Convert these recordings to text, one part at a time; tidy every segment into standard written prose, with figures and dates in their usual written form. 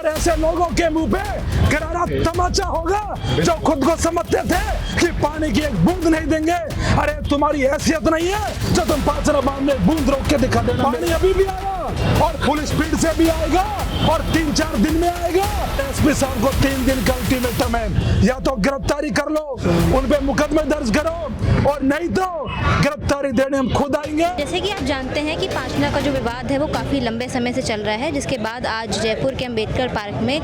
और ऐसे लोगों के मुंह पे करारा तमाचा होगा जो खुद को समझते थे कि पानी की एक बूंद नहीं देंगे। अरे तुम्हारी हैसियत नहीं है जो तुम पाचरा बांध में बूंद रोक के दिखा देना। पानी अभी भी आया और फुल स्पीड से भी आएगा और 3-4 दिन में आएगा। एसपी साहब को 3 दिन का अल्टीमेटम है, या तो गिरफ्तारी कर लो, उन पे मुकदमे दर्ज करो, और नहीं तो गिरफ्तारी देने हम खुद आएंगे। जैसे कि आप जानते हैं कि पांचना का जो विवाद है वो काफ़ी लंबे समय से चल रहा है, जिसके बाद आज जयपुर के अंबेडकर पार्क में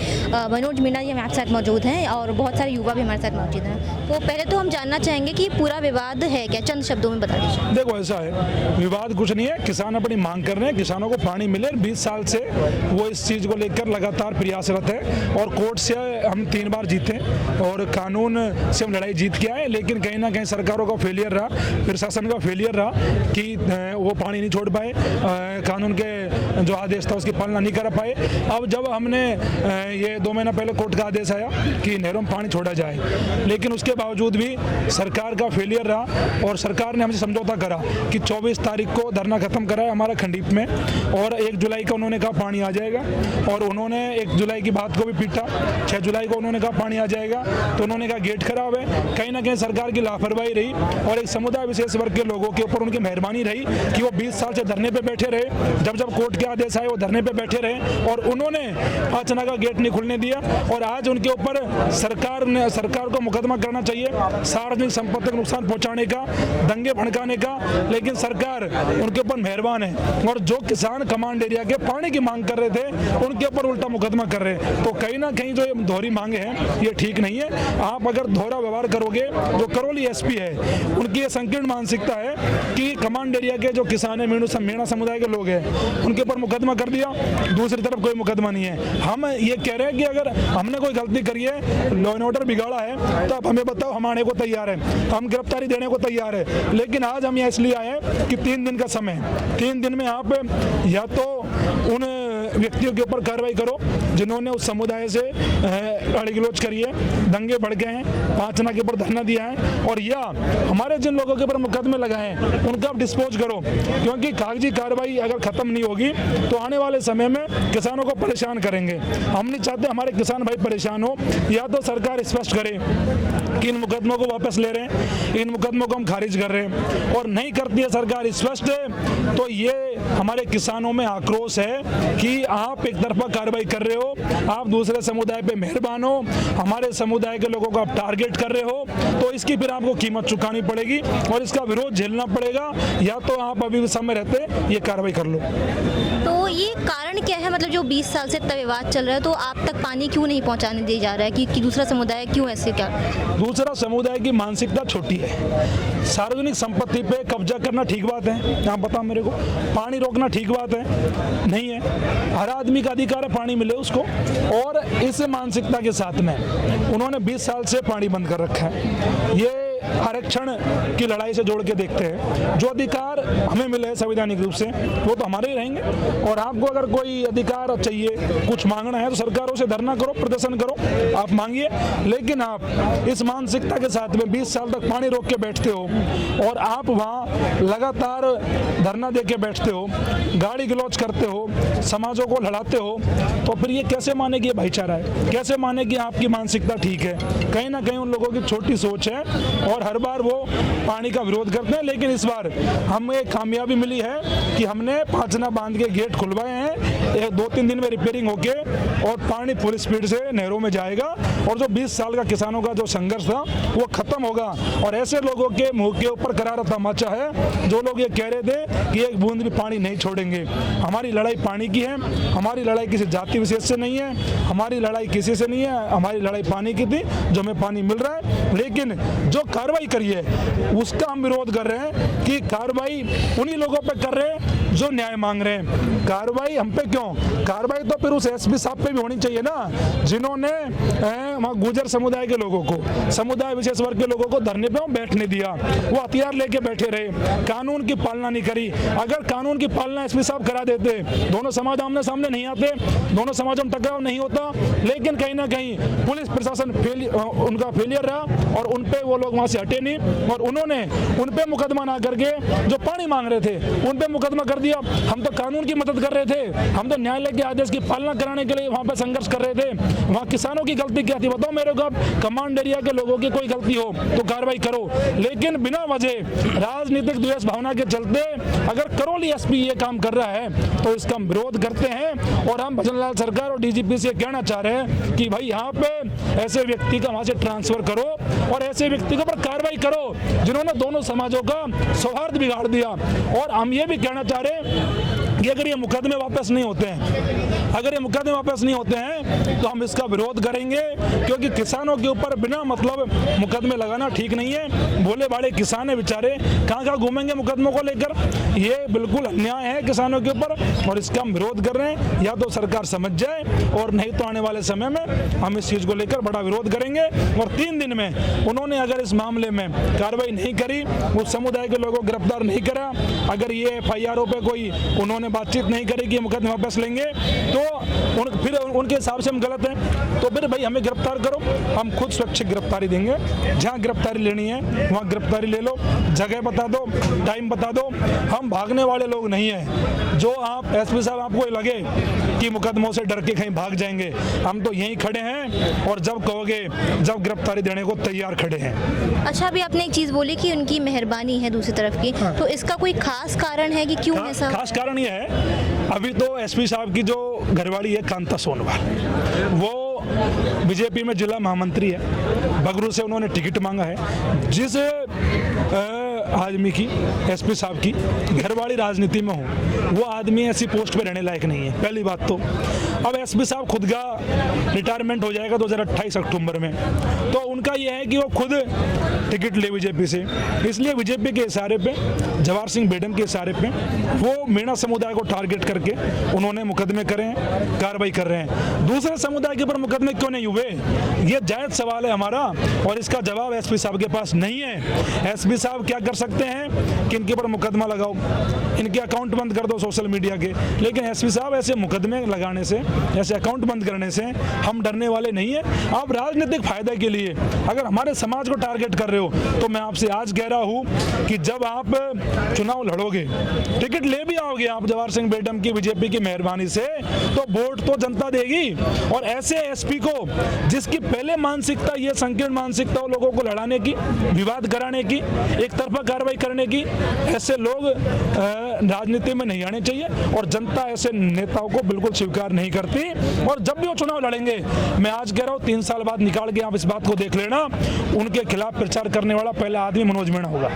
मनोज मीणा जी हमारे साथ मौजूद हैं और बहुत सारे युवा भी हमारे साथ मौजूद हैं। तो पहले तो हम जानना चाहेंगे कि पूरा विवाद है क्या, चंद शब्दों में बता दीजिए। देखो ऐसा है, विवाद कुछ नहीं है, किसान अपनी मांग कर रहे हैं, किसानों को पानी मिले। 20 साल से वो इस चीज़ को लेकर लगातार प्रयासरत है और कोर्ट से हम 3 बार जीते और कानून से हम लड़ाई जीत के आए, लेकिन कहीं ना कहीं सरकारों का फेलियर रहा, प्रशासन का फेलियर रहा कि वो पानी नहीं छोड़ पाए, कानून के जो आदेश था उसकी पालना नहीं कर पाए। अब जब हमने ये 2 महीना पहले कोर्ट का आदेश आया कि नहरों में पानी छोड़ा जाए, लेकिन उसके बावजूद भी सरकार का फेलियर रहा और सरकार ने हमसे समझौता करा कि 24 तारीख को धरना खत्म करा है हमारा खंडीप में, और 1 जुलाई को उन्होंने कहा पानी आ जाएगा, और उन्होंने 1 जुलाई की बात को भी पीटा। 6 जुलाई को उन्होंने कहा पानी आ जाएगा, तो उन्होंने कहा गेट खराब है। कहीं ना कहीं सरकार की लापरवाही रही और एक समुदाय विशेष वर्ग के लोगों के ऊपर उनकी मेहरबानी रही कि वो 20 साल से धरने पे बैठे रहे। जब जब कोर्ट के आदेश आए वो धरने पे बैठे रहे और उन्होंने पांचना का गेट नहीं खुलने दिया, और आज उनके ऊपर सरकार को मुकदमा करना चाहिए सार्वजनिक संपत्ति को नुकसान पहुंचाने का, दंगे भड़काने का, लेकिन सरकार उनके ऊपर मेहरबान है और जो किसान कमांड एरिया के पानी की मांग कर रहे थे उनके ऊपर उल्टा मुकदमा कर रहे हैं। तो कहीं ना कहीं जो ये दोहरी मांगे हैं ये ठीक नहीं है। आप अगर दोहरा व्यवहार करोगे, जो करौली एसपी है उनकी ये संकीर्ण मानसिकता है कि कमांड एरिया के जो किसान है, मीणा समुदाय के लोग हैं, उनके ऊपर मुकदमा कर दिया, दूसरी तरफ कोई मुकदमा नहीं है। हम ये कह रहे हैं कि अगर हमने कोई गलती करी है, लॉ एंड ऑर्डर बिगाड़ा है, तो आप हमें बताओ, हम आने को तैयार है, हम गिरफ्तारी देने को तैयार है। लेकिन आज हम यहाँ इसलिए आए हैं कि 3 दिन का समय, 3 दिन में आप या तो उन व्यक्तियों के ऊपर कार्रवाई करो जिन्होंने उस समुदाय से गाली गलौज करी है, दंगे भड़के हैं, पांचना के ऊपर धरना दिया है, और या हमारे जिन लोगों के ऊपर मुकदमे लगाए हैं उनका आप डिस्पोज करो, क्योंकि कागजी कार्रवाई अगर खत्म नहीं होगी तो आने वाले समय में किसानों को परेशान करेंगे। हम नहीं चाहते हमारे किसान भाई परेशान हो। या तो सरकार स्पष्ट करे कि इन मुकदमों को वापस ले रहे हैं, इन मुकदमों को हम खारिज कर रहे हैं, और नहीं करती है सरकार स्पष्ट है तो ये हमारे किसानों में आक्रोश है कि आप एक तरफा कार्रवाई कर रहे हो, आप दूसरे समुदाय पे मेहरबान हो, हमारे समुदाय के लोगों को आप टारगेट कर रहे हो, तो इसकी फिर आपको कीमत चुकानी पड़ेगी और इसका विरोध झेलना पड़ेगा। या तो आप अभी समय रहते ये कार्रवाई कर लो। तो ये कारण क्या है, मतलब जो 20 साल से इतना विवाद चल रहा है, तो आप तक पानी क्यों नहीं पहुंचाने दिया जा रहा है कि दूसरा समुदाय क्यों ऐसे, क्या दूसरा समुदाय की मानसिकता छोटी है। सार्वजनिक संपत्ति पे कब्जा करना ठीक बात है, आप बताओ मेरे को, पानी रोकना ठीक बात है? नहीं है। हर आदमी का अधिकार है पानी मिले उसको, और इस मानसिकता के साथ में उन्होंने 20 साल से पानी बंद कर रखा है। ये आरक्षण की लड़ाई से जोड़ के देखते हैं, जो अधिकार हमें मिले हैं संवैधानिक रूप से वो तो हमारे ही रहेंगे, और आपको अगर कोई अधिकार चाहिए, कुछ मांगना है तो सरकारों से धरना करो, प्रदर्शन करो, आप मांगिए। लेकिन आप इस मानसिकता के साथ में 20 साल तक पानी रोक के बैठते हो और आप वहाँ लगातार धरना दे के बैठते हो, गाली गलौज करते हो, समाजों को लड़ाते हो, तो फिर ये कैसे माने कि ये भाईचारा है, कैसे माने कि आपकी मानसिकता ठीक है? कहीं ना कहीं उन लोगों की छोटी सोच है और हर बार वो पानी का विरोध करते हैं। लेकिन इस बार हमें कामयाबी मिली है कि हमने पांचना बांध के गेट खुलवाए हैं, 2-3 दिन में रिपेयरिंग होके और पानी फुल स्पीड से नहरों में जाएगा, और जो 20 साल का किसानों का जो संघर्ष था वो खत्म होगा। और ऐसे लोगों के मुंह के ऊपर करारा तमाचा है जो लोग ये कह रहे थे कि एक बूंद भी पानी नहीं छोड़ेंगे। हमारी लड़ाई पानी की है, हमारी लड़ाई किसी जाति विशेष से नहीं है, हमारी लड़ाई किसी से नहीं है, हमारी लड़ाई पानी की थी, जो हमें पानी मिल रहा है। लेकिन जो कार्रवाई करी है उसका हम विरोध कर रहे हैं कि कार्रवाई उन्हीं लोगों पे कर रहे हैं जो न्याय मांग रहे हैं। कार्रवाई हम पे क्यों? कार्रवाई तो फिर उस एसपी साहब पे भी होनी चाहिए ना, जिन्होंने गुर्जर समुदाय के लोगों को, समुदाय विशेष वर्ग के लोगों को धरने पे बैठने दिया, वो हथियार लेके बैठे रहे, कानून की पालना नहीं करी। अगर कानून की पालना एसपी साहब करा देते, दोनों समाज आमने सामने नहीं आते, दोनों समाजों में टकराव नहीं होता। लेकिन कहीं ना कहीं पुलिस प्रशासन उनका फेलियर रहा और उन पे वो लोग वहां से हटे नहीं, और उन्होंने उन पे मुकदमा ना करके जो पानी मांग रहे थे उन पे मुकदमा कर दिया। हम तो कानून की मदद कर रहे थे, हम तो न्यायालय के आदेश की पालना कराने के लिए वहाँ पे संघर्ष कर रहे थे। वहाँ किसानों की गलती क्या थी बताओ मेरे को। कमांड एरिया के लोगों की कोई गलती हो तो कार्रवाई करो, लेकिन बिना वजह राजनीतिक द्वेष भावना के चलते अगर करौली एसपी ये काम कर रहा है तो इसका हम विरोध करते हैं। और हम भजन लाल सरकार और डीजीपी से कहना चाह रहे हैं कि भाई यहाँ पे ऐसे व्यक्ति का वहाँ से ट्रांसफर करो और ऐसे व्यक्ति के ऊपर कार्रवाई करो जिन्होंने दोनों समाजों का सौहार्द बिगाड़ दिया। और हम ये भी कहना चाह रहे हैं कि अगर ये मुकदमे वापस नहीं होते हैं, अगर ये मुकदमे वापस नहीं होते हैं तो हम इसका विरोध करेंगे, क्योंकि किसानों के ऊपर बिना मतलब मुकदमे लगाना ठीक नहीं है। भोले भाले किसान है बेचारे, कहाँ घूमेंगे मुकदमों को लेकर। ये बिल्कुल अन्याय है किसानों के ऊपर और इसका हम विरोध कर रहे हैं। या तो सरकार समझ जाए और नहीं तो आने वाले समय में हम इस चीज़ को लेकर बड़ा विरोध करेंगे। और 3 दिन में उन्होंने अगर इस मामले में कार्रवाई नहीं करी, उस समुदाय के लोगों को गिरफ्तार नहीं करा, अगर ये FIR पे कोई उन्होंने बातचीत नहीं करी कि मुकदमे वापस लेंगे तो फिर उनके हिसाब से हम गलत हैं। तो फिर भाई हमें गिरफ्तार करो, हम खुद स्वैच्छिक गिरफ्तारी देंगे। जहाँ गिरफ्तारी लेनी है वहाँ गिरफ्तारी ले लो, जगह बता दो, टाइम बता दो। हम भागने वाले लोग नहीं हैं। जो आप एसपी साहब आपको लगे कि मुकदमों से डर के कहीं भाग जाएंगे, हम तो यहीं खड़े हैं और जब कहोगे जब गिरफ्तारी देने को तैयार खड़े हैं। अच्छा, अभी आपने एक चीज़ बोली कि उनकी मेहरबानी है दूसरी तरफ की, तो इसका कोई खास कारण है कि क्यों ऐसा? खास कारण ये है, अभी तो एसपी साहब की जो घरवाली है कांता सोनवाल, वो बीजेपी में जिला महामंत्री है। बगरू से उन्होंने टिकट मांगा है। जिस आदमी की एसपी साहब की घरवाली राजनीति में हो वो आदमी ऐसी पोस्ट पे रहने लायक नहीं है, पहली बात तो। अब एसपी साहब खुद का रिटायरमेंट हो जाएगा 2028 अक्टूबर में, तो उनका ये है कि वो खुद टिकट ले बीजेपी से, इसलिए बीजेपी के इशारे पे, जवाहर सिंह बेडन के इशारे पे वो मीणा समुदाय को टारगेट करके उन्होंने मुकदमे करे हैं, कार्रवाई कर रहे हैं। दूसरे समुदाय के ऊपर मुकदमे क्यों नहीं हुए, ये जायज सवाल है हमारा और इसका जवाब एसपी साहब के पास नहीं है। एसपी साहब क्या कर सकते हैं कि इनके ऊपर मुकदमा लगाओ, इनके अकाउंट बंद कर दो सोशल मीडिया के, लेकिन एसपी साहब ऐसे मुकदमे लगाने से, ऐसे अकाउंट बंद करने से हम डरने वाले नहीं है। आप राजनीतिक फायदे के लिए अगर हमारे समाज को टारगेट कर रहे हो तो मैं आपसे आज कह रहा हूं कि जब आप चुनाव लड़ोगे, टिकट ले भी आओगे आप जवाहर सिंह बेडम की बीजेपी की मेहरबानी से, तो वोट तो जनता देगी। और ऐसे एसपी को जिसकी पहले मानसिकता, ये संकीर्ण मानसिकता हो लोगों को लड़ाने की, विवाद कराने की, एक तरफा कार्रवाई करने की, ऐसे लोग राजनीति में नहीं आने चाहिए और जनता ऐसे नेताओं को बिल्कुल स्वीकार नहीं करती। और जब भी वो चुनाव लड़ेंगे, मैं आज कह रहा हूँ 3 साल बाद निकाल के आप इस बात को देख लेना, उनके खिलाफ प्रचार करने वाला पहला आदमी मनोज मीणा होगा।